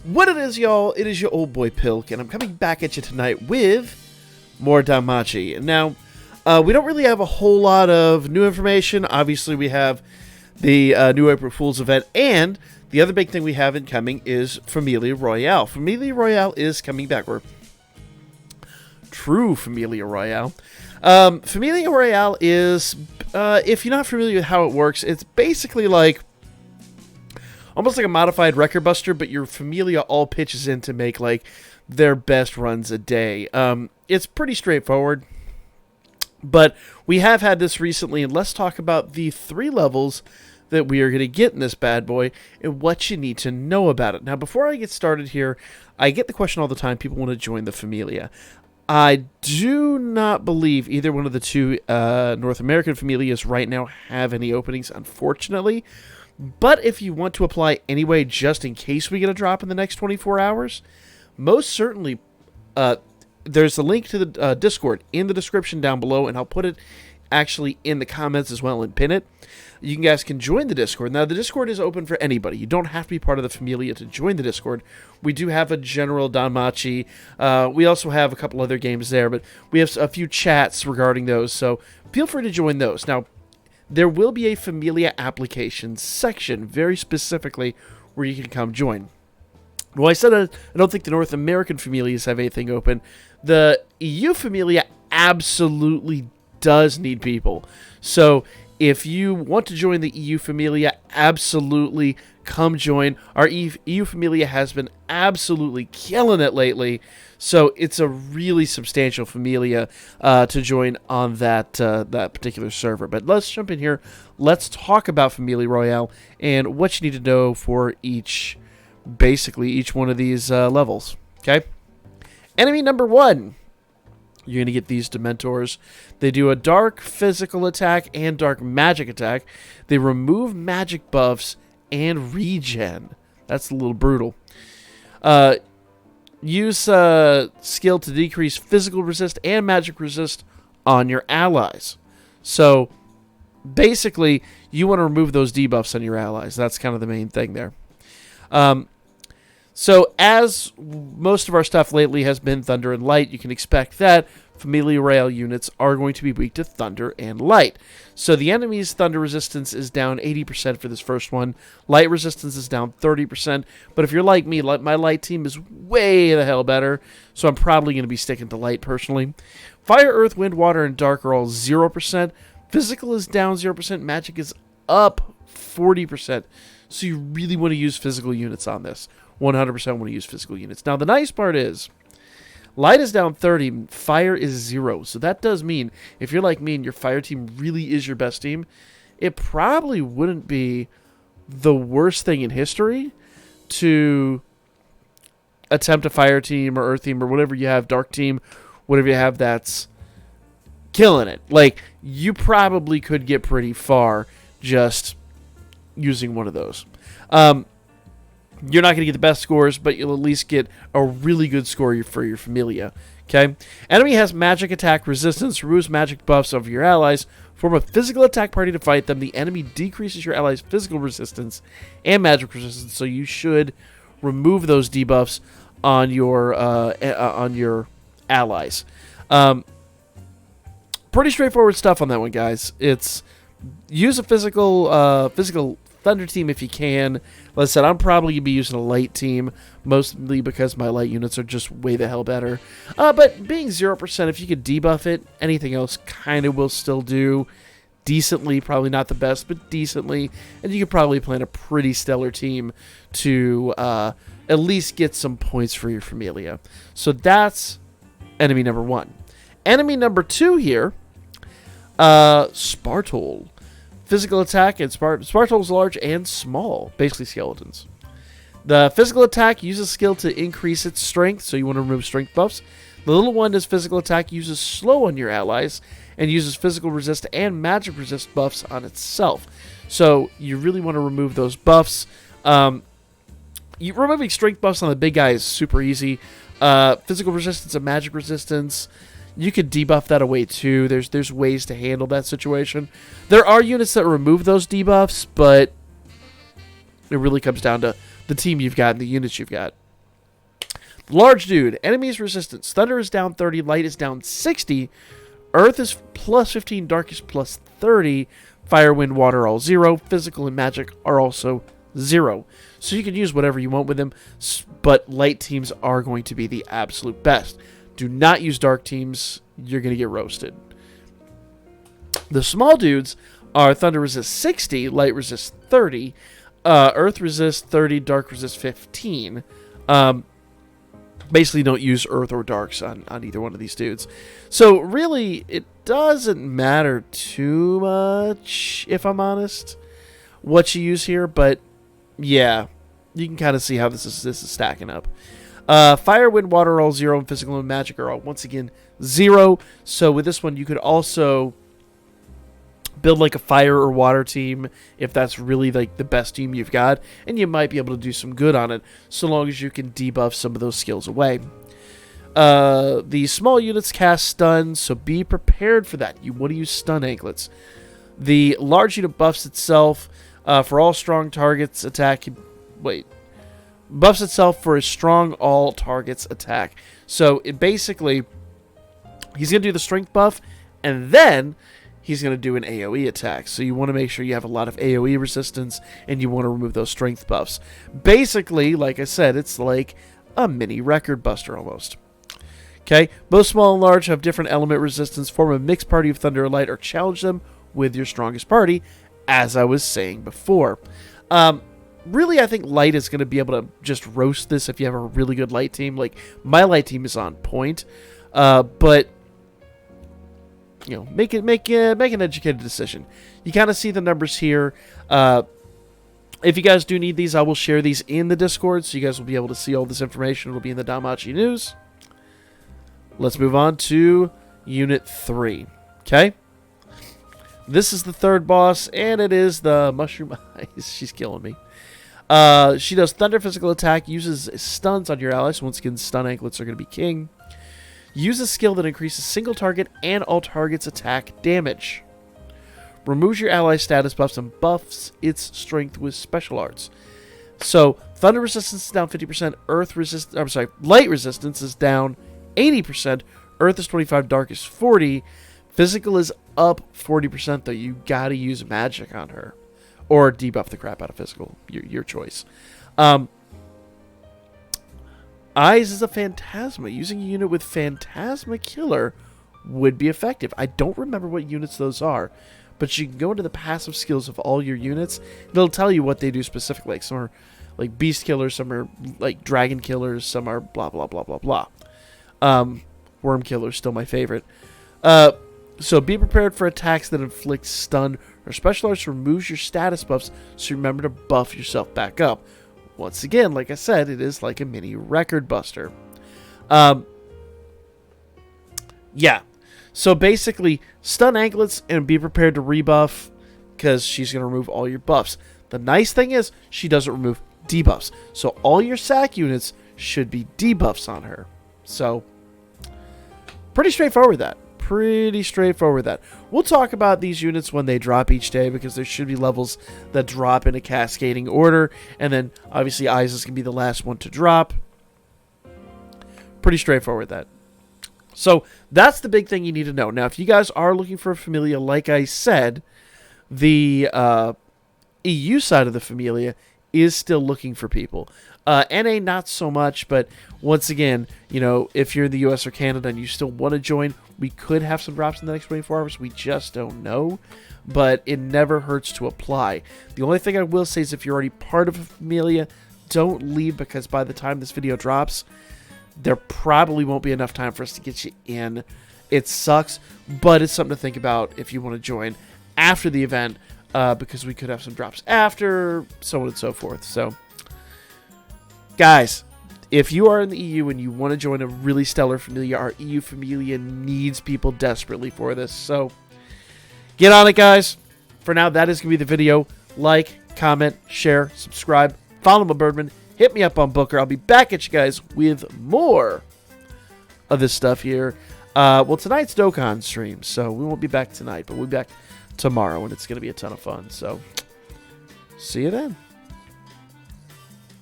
What it is, y'all, it is your old boy Pilk, and I'm coming back at you tonight with more Danmachi. Now, we don't really have a whole lot of new information. Obviously, we have the new April Fool's event, and the other big thing we have incoming is Familia Royale. Familia Royale is coming back, or true Familia Royale. Familia Royale is, if you're not familiar with how it works, it's basically like almost like a modified Record Buster, but your Familia all pitches in to make like their best runs a day. It's pretty straightforward, but we have had this recently, and let's talk about the 3 levels that we are going to get in this bad boy and what you need to know about it. Now, before I get started here, I get the question all the time, people want to join the Familia. I do not believe either one of the 2 North American Familias right now have any openings, unfortunately. But if you want to apply anyway, just in case we get a drop in the next 24 hours, most certainly, there's a link to the Discord in the description down below, and I'll put it actually in the comments as well and pin it. You guys can join the Discord. Now, the Discord is open for anybody. You don't have to be part of the Familia to join the Discord. We do have a general Danmachi. We also have a couple other games there, but we have a few chats regarding those, so feel free to join those. Now, there will be a Familia applications section, very specifically, where you can come join. Well, I said I don't think the North American Familias have anything open. The EU Familia absolutely does need people. So if you want to join the EU Familia, absolutely come join. Our EU Familia has been absolutely killing it lately. So it's a really substantial Familia to join on that particular server. But let's jump in here. Let's talk about Familia Royale and what you need to know for basically each one of these levels. Okay? Enemy number 1. You're going to get these Dementors. They do a dark physical attack and dark magic attack. They remove magic buffs and regen. That's a little brutal. Use skill to decrease physical resist and magic resist on your allies. So, basically, you want to remove those debuffs on your allies. That's kind of the main thing there. So, as most of our stuff lately has been Thunder and Light, you can expect that Familia Royale units are going to be weak to Thunder and Light. So, the enemy's Thunder resistance is down 80% for this first one. Light resistance is down 30%. But if you're like me, my Light team is way the hell better. So, I'm probably going to be sticking to Light personally. Fire, Earth, Wind, Water, and Dark are all 0%. Physical is down 0%. Magic is up 40%. So, you really want to use physical units on this. 100% want to use physical units. Now, the nice part is, Light is down 30, Fire is 0. So that does mean, if you're like me and your Fire team really is your best team, it probably wouldn't be the worst thing in history to attempt a Fire team or Earth team or whatever you have, Dark team, whatever you have that's killing it. Like, you probably could get pretty far just using one of those. You're not going to get the best scores, but you'll at least get a really good score for your Familia. Okay? Enemy has magic attack resistance, removes magic buffs of your allies. Form a physical attack party to fight them. The enemy decreases your allies' physical resistance and magic resistance, so you should remove those debuffs on your allies. Pretty straightforward stuff on that one, guys. It's use a physical Thunder team if you can. Like I said, I'm probably going to be using a Light team, mostly because my Light units are just way the hell better. But being 0%, if you could debuff it, anything else kind of will still do decently. Probably not the best, but decently. And you could probably plan a pretty stellar team to at least get some points for your Familia. So that's enemy number 1. Enemy number 2 here, Spartol. Physical attack, and Spartol is large and small, basically skeletons. The physical attack uses skill to increase its strength, so you want to remove strength buffs. The little one does physical attack, uses slow on your allies, and uses physical resist and magic resist buffs on itself. So you really want to remove those buffs. Removing strength buffs on the big guy is super easy. Physical resistance and magic resistance, you could debuff that away too. There's ways to handle that situation. There are units that remove those debuffs, but it really comes down to the team you've got and the units you've got. Large dude. Enemies resistance. Thunder is down 30. Light is down 60. Earth is plus 15. Dark is plus 30. Fire, wind, water all 0. Physical and magic are also 0. So you can use whatever you want with them, but light teams are going to be the absolute best. Do not use dark teams. You're going to get roasted. The small dudes are Thunder resist 60, Light resist 30, Earth resist 30, Dark resist 15. Basically don't use Earth or Darks on either one of these dudes. So really, it doesn't matter too much, if I'm honest, what you use here, but yeah, you can kind of see how this is stacking up. Fire, wind, water are all 0, and physical and magic are all, once again, 0. So with this one, you could also build like a fire or water team if that's really like the best team you've got, and you might be able to do some good on it so long as you can debuff some of those skills away. The small units cast stun, so be prepared for that. You want to use stun anklets. The large unit buffs itself for all strong targets attack. Buffs itself for a strong all targets attack. So it basically, he's going to do the strength buff, and then he's going to do an AoE attack. So you want to make sure you have a lot of AoE resistance, and you want to remove those strength buffs. Basically, like I said, it's like a mini record buster almost. Okay, both small and large have different element resistance. Form a mixed party of Thunder or Light, or challenge them with your strongest party, as I was saying before. Really, I think Light is going to be able to just roast this if you have a really good Light team. Like, my Light team is on point, but you know, make an educated decision. You kind of see the numbers here. If you guys do need these, I will share these in the Discord, so you guys will be able to see all this information. It'll be in the Danmachi news. Let's move on to Unit 3. Okay? This is the third boss, and it is the Mushroom Eyes. She's killing me. She does Thunder physical attack, uses stuns on your allies. Once again, stun anklets are going to be king. Use a skill that increases single target and all targets attack damage. Removes your ally status buffs and buffs its strength with special arts. So, Thunder resistance is down 50%, Light resistance is down 80%, Earth is 25, Dark is 40, Physical is up 40%, though. You gotta use magic on her. Or debuff the crap out of Physical. Your choice. Eyes is a Phantasma. Using a unit with Phantasma Killer would be effective. I don't remember what units those are, but you can go into the passive skills of all your units. It'll tell you what they do specifically. Like, some are like Beast Killers, some are like Dragon Killers, some are blah, blah, blah, blah, blah. Worm Killer is still my favorite. So be prepared for attacks that inflict stun or special arts removes your status buffs, so remember to buff yourself back up. Once again, like I said, it is like a mini record buster. Yeah. So basically, stun anklets and be prepared to rebuff because she's going to remove all your buffs. The nice thing is she doesn't remove debuffs. So all your sack units should be debuffs on her. So pretty straightforward that. We'll talk about these units when they drop each day, because there should be levels that drop in a cascading order, and then obviously Eyes is going to be the last one to drop. Pretty straightforward that. So that's the big thing you need to know. Now, if you guys are looking for a Familia, like I said, the EU side of the Familia is still looking for people. NA not so much, but once again, you know, if you're in the US or Canada and you still want to join, we could have some drops in the next 24 hours. We just don't know, but it never hurts to apply. The only thing I will say is if you're already part of a Familia, don't leave, because by the time this video drops, there probably won't be enough time for us to get you in. It sucks, but it's something to think about if you want to join after the event, because we could have some drops after, so on and so forth. So, guys, if you are in the EU and you want to join a really stellar Familia, our EU Familia needs people desperately for this. So, get on it, guys. For now, that is going to be the video. Like, comment, share, subscribe, follow my Birdman, hit me up on Booker. I'll be back at you guys with more of this stuff here. Well, tonight's Dokkan stream, so we won't be back tonight, but we'll be back tomorrow, and it's going to be a ton of fun. So, see you then.